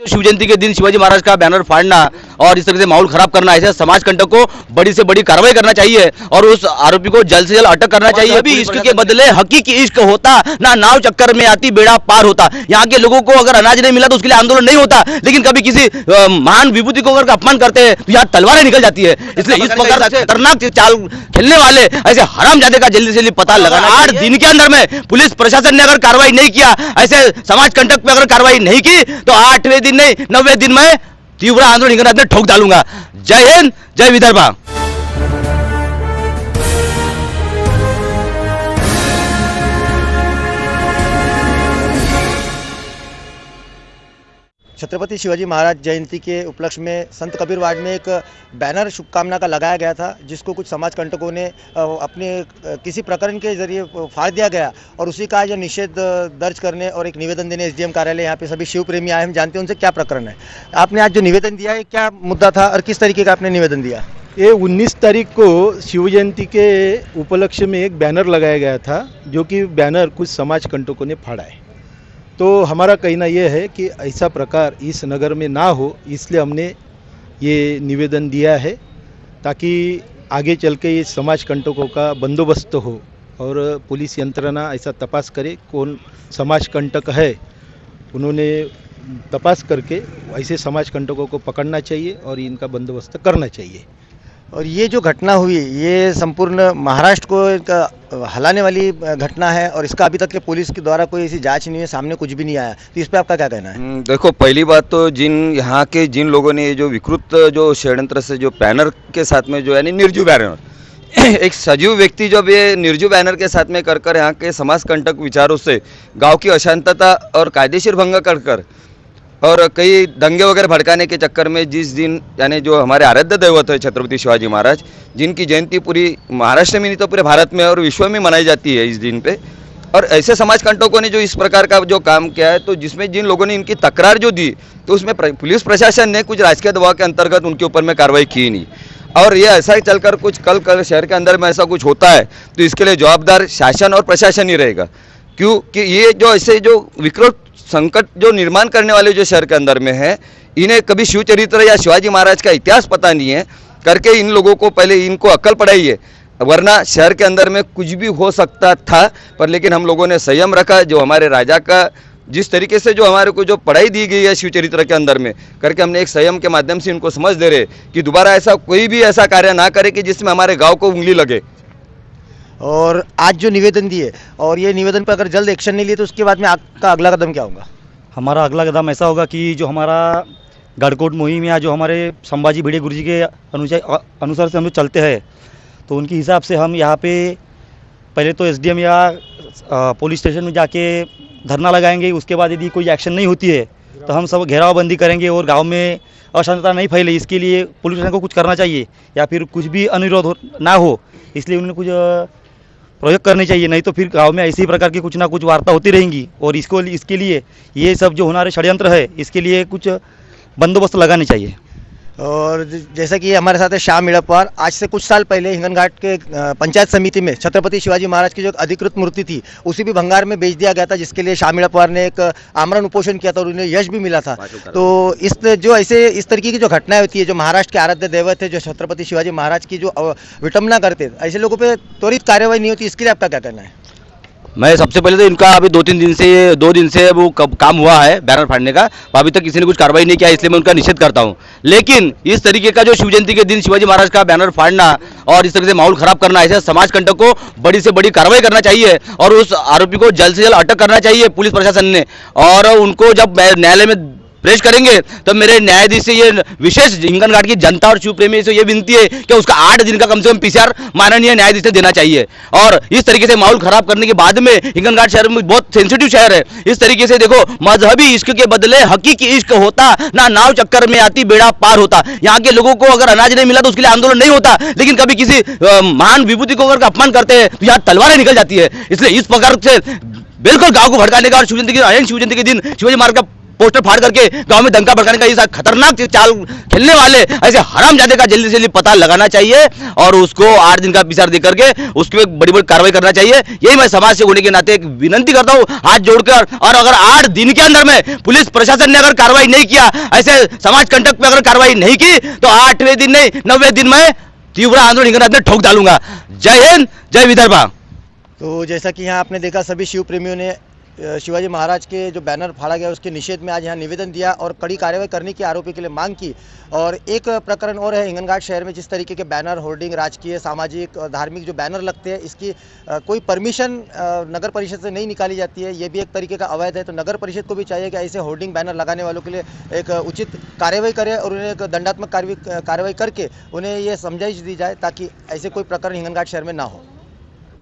शिव जयंती के दिन शिवाजी महाराज का बैनर फाड़ना और इस तरह से माहौल खराब करना, ऐसे समाज कंटक को बड़ी से बड़ी कार्रवाई करना चाहिए और उस आरोपी को जल्द से जल्द अटक करना चाहिए। अभी इश्क के बदले हकीकी इश्क होता ना, नाव चक्कर में आती बेड़ा पार होता। यहाँ के लोगों को अगर अनाज नहीं मिला तो उसके लिए आंदोलन नहीं होता, लेकिन कभी किसी महान विभूति को अगर अपमान करते हैं तो यहाँ तलवारें निकल जाती है। इसलिए इस प्रकार से खतरनाक चाल खेलने वाले ऐसे हरामजादे का जल्दी से जल्दी पता लगाना। 8 दिन के अंदर में पुलिस प्रशासन ने अगर कार्रवाई नहीं किया, ऐसे समाज कंटक पे अगर कार्रवाई नहीं की तो 8वें दिन नहीं 9वें दिन में तीव्र आंदोलन हिंगणघाट में ठोक डालूंगा। जय हिंद, जय विदर्भ। छत्रपति शिवाजी महाराज जयंती के उपलक्ष्य में संत कबीर वार्ड में एक बैनर शुभकामना का लगाया गया था, जिसको कुछ समाज कंटकों ने अपने किसी प्रकरण के जरिए फाड़ दिया गया और उसी का जो निषेध दर्ज करने और एक निवेदन देने एसडीएम कार्यालय यहाँ पे सभी शिव प्रेमी आए। हम जानते हैं उनसे क्या प्रकरण है। आपने आज जो निवेदन दिया है, क्या मुद्दा था और किस तरीके का आपने निवेदन दिया? ये 19 तारीख को शिव जयंती के उपलक्ष्य में एक बैनर लगाया गया था, जो कि बैनर कुछ समाज कंटकों ने फाड़ा है। तो हमारा कहना यह है कि ऐसा प्रकार इस नगर में ना हो, इसलिए हमने ये निवेदन दिया है ताकि आगे चल के ये समाज कंटकों का बंदोबस्त हो और पुलिस यंत्रणा ऐसा तपास करे कौन समाज कंटक है। उन्होंने तपास करके ऐसे समाज कंटकों को पकड़ना चाहिए और इनका बंदोबस्त करना चाहिए। और ये जो घटना हुई, ये संपूर्ण महाराष्ट्र को हिलाने वाली घटना है और इसका अभी तक के पुलिस के द्वारा कोई ऐसी जांच नहीं है, सामने कुछ भी नहीं आया। तो इस पे आपका क्या कहना है? देखो, पहली बात तो जिन लोगों ने ये जो विकृत जो षड्यंत्र से जो बैनर के साथ में जो यानी निर्जीव बैनर एक सजीव व्यक्ति जब ये निर्जीव बैनर के साथ में कर यहाँ के समाज कंटक विचारों से गाँव की अशांतता और कायदेशीर भंग कर और कई दंगे वगैरह भड़काने के चक्कर में जिस दिन यानी जो हमारे आराध्य दैवत है छत्रपति शिवाजी महाराज, जिनकी जयंती पूरी महाराष्ट्र में नहीं तो पूरे भारत में और विश्व में मनाई जाती है इस दिन पे, और ऐसे समाज कंटकों ने जो इस प्रकार का जो काम किया है, तो जिसमें जिन लोगों ने इनकी तकरार जो दी, तो उसमें पुलिस प्रशासन ने कुछ राजकीय दबाव के अंतर्गत उनके ऊपर में कार्रवाई की नहीं। और ये ऐसा ही चलकर कुछ कल शहर के अंदर में ऐसा कुछ होता है तो इसके लिए जवाबदार शासन और प्रशासन ही रहेगा, क्योंकि ये जो ऐसे जो विकृत संकट जो निर्माण करने वाले जो शहर के अंदर में है, इन्हें कभी शिव चरित्र या शिवाजी महाराज का इतिहास पता नहीं है करके इन लोगों को पहले इनको अकल पढ़ाइए, वरना शहर के अंदर में कुछ भी हो सकता था। पर लेकिन हम लोगों ने संयम रखा, जो हमारे राजा का जिस तरीके से जो हमारे को जो पढ़ाई दी गई है शिव चरित्र के अंदर में करके, हमने एक संयम के माध्यम से इनको समझ दे रहे कि दोबारा ऐसा कोई भी ऐसा कार्य ना करे कि जिसमें हमारे गाँव को उंगली लगे। और आज जो निवेदन दिए और ये निवेदन पर अगर जल्द एक्शन नहीं लिए तो उसके बाद में आपका अगला कदम क्या होगा? हमारा अगला कदम ऐसा होगा कि जो हमारा गढ़कोट मुहिम या जो हमारे संभाजी भिड़े गुरुजी के अनुसार से हम लोग चलते हैं, तो उनके हिसाब से हम यहाँ पे पहले तो एसडीएम या पुलिस स्टेशन में जाके धरना लगाएंगे। उसके बाद यदि कोई एक्शन नहीं होती है तो हम सब घेरावबंदी करेंगे और गांव में अशांतता नहीं फैले, इसके लिए पुलिस स्टेशन को कुछ करना चाहिए या फिर कुछ भी अनुरोध ना हो, इसलिए उन्हें कुछ प्रयोग करनी चाहिए। नहीं तो फिर गांव में ऐसी प्रकार की कुछ ना कुछ वार्ता होती रहेंगी और इसके लिए ये सब जो हमारे षड्यंत्र है, इसके लिए कुछ बंदोबस्त लगाने चाहिए। और जैसा कि हमारे साथ है श्याम इड़पवार, आज से कुछ साल पहले हिंगणघाट के पंचायत समिति में छत्रपति शिवाजी महाराज की जो अधिकृत मूर्ति थी उसी भी भंगार में बेच दिया गया था, जिसके लिए श्याम इड़पवार ने एक आमरण उपोषण किया था और उन्हें यश भी मिला था। तो इस तरीके की जो घटनाएं होती है, जो महाराष्ट्र के आराध्य दैवत है, जो छत्रपति शिवाजी महाराज की जो विटंबना करते, ऐसे लोगों पर त्वरित कार्रवाई नहीं होती, इसके लिए आपका क्या कहना है? मैं सबसे पहले तो इनका अभी 2 दिन से वो काम हुआ है बैनर फाड़ने का, अभी तक किसी ने कुछ कार्रवाई नहीं किया, इसलिए मैं उनका निषेध करता हूं। लेकिन इस तरीके का जो शिव जयंती के दिन शिवाजी महाराज का बैनर फाड़ना और इस तरह से माहौल खराब करना, ऐसे समाज कंटक को बड़ी से बड़ी कार्रवाई करना चाहिए और उस आरोपी को जल्द से जल्द अटक करना चाहिए पुलिस प्रशासन ने। और उनको जब न्यायालय में पेश करेंगे तो मेरे न्यायाधीश से ये विशेष हिंगणघाट की जनता और शिव प्रेमी से ये विनती है कि उसका 8 दिन का कम से कम पीसीआर माननीय न्यायाधीश से देना चाहिए। और इस तरीके से माहौल खराब करने के बाद में, हिंगणघाट शहर में बहुत सेंसिटिव शहर है, इस तरीके से देखो मजहबी इश्क के बदले हकीकी इश्क होता ना, नाव चक्कर में आती बेड़ा पार होता। यहाँ के लोगों को अगर अनाज नहीं मिला तो उसके लिए आंदोलन नहीं होता, लेकिन कभी किसी महान विभूति को अगर अपमान करते हैं तो यहाँ तलवारें निकल जाती है। इसलिए इस प्रकार से बिल्कुल गाँव को भड़काने का और शिव जयंती के दिन शिवाजी महाराज का पोस्टर फाड़ करके गांव में दंगा भड़काने का ये खतरनाक चाल खेलने वाले ऐसे हरामजादे का जल्दी से जल्दी पता लगाना चाहिए और उसको 8 दिन का विचार दे करके उसके एक बड़ी बड़ी कार्रवाई करना चाहिए। यही मैं समाज से होने के नाते एक विनंती करता हूँ हाथ जोड़कर। और अगर 8 दिन के अंदर में पुलिस प्रशासन ने अगर कार्रवाई नहीं किया, ऐसे समाज कंटक पे अगर कार्रवाई नहीं की, तो 8वें दिन नहीं 9वें दिन में तीव्र आंदोलन हिंगणघाट में ठोक डालूंगा। जय हिंद, जय विदर्भा। तो जैसा कि यहाँ आपने देखा, सभी शिव प्रेमियों ने शिवाजी महाराज के जो बैनर फाड़ा गया उसके निषेध में आज यहाँ निवेदन दिया और कड़ी कार्रवाई करने की आरोपी के लिए मांग की। और एक प्रकरण और है, हिंगणघाट शहर में जिस तरीके के बैनर, होर्डिंग, राजकीय, सामाजिक, धार्मिक जो बैनर लगते हैं, इसकी कोई परमिशन नगर परिषद से नहीं निकाली जाती है। ये भी एक तरीके का अवैध है। तो नगर परिषद को भी चाहिए कि ऐसे होर्डिंग, बैनर लगाने वालों के लिए एक उचित कार्रवाई करे और उन्हें एक दंडात्मक कार्रवाई करके उन्हें ये समझाइश दी जाए ताकि ऐसे कोई प्रकरण हिंगणघाट शहर में ना हो।